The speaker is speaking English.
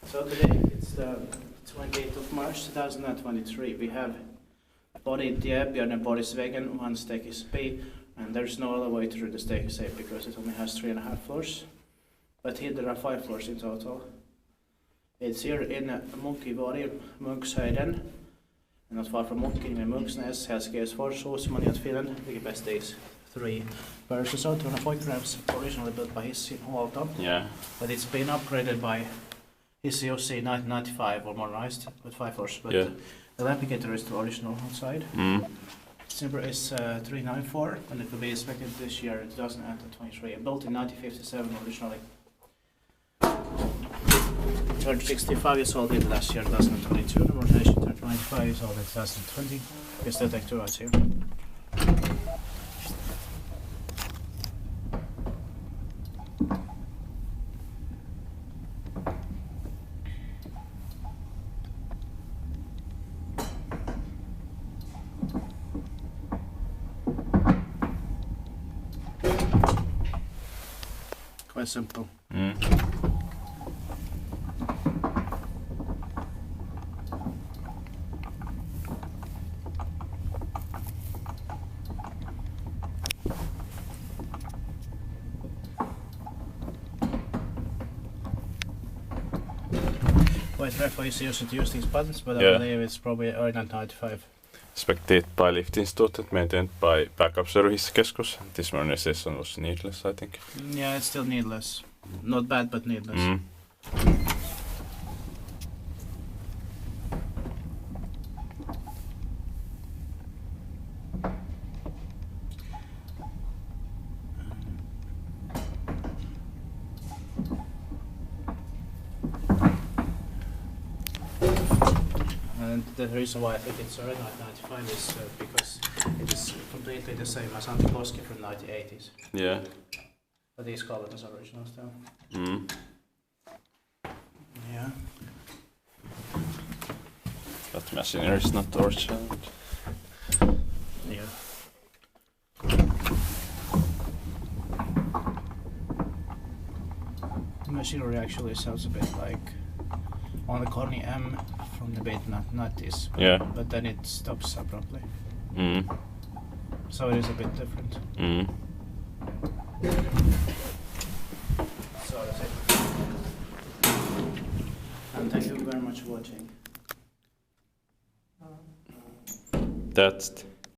So today it's the 28th of March 2023. We have Porintie, Björn Borisvägen, one staircase B, and there's no elevator through the staircase A because it only has 3.5 floors. But here there are 5 floors in total. It's here in Munkkivuori, Munkshöjden, not far from Munkkivuori, Munksnäs, Helsinki 4, Suusimani, Finland, the best days 3 versions of 200 photographs, originally built by Hissinhuolto. Yeah. But it's been upgraded by Hissi-Jussi 1995 or modernized with 5 floors. But Yeah. the replicator is the original outside. Its number is 394 and it will be inspected this year, 2023. Built in 1957 originally. Turned 65 years old in last year, 2022. The modernization turned 95 years old in 2020. We still take 2 rides here. Quite simple. Quite rare for Hissi-Jussi to use these buttons, but Yeah. I believe it's probably early 1995. Inspected by Liftinstitutet, maintained by Backup Service Keskus. This modernization was needless, I think. Yeah, it's still needless. Not bad, but needless. And the reason why I think it's already 1995 is because it is completely the same as Antiposki from 1980s. Yeah. But these colors are original still. Yeah. That machinery is not original. Yeah. The machinery actually sounds a bit like on the Corny M from the late 90s. Yeah. But then it stops abruptly. So it is a bit different. So that's it. And thank you very much for watching. That's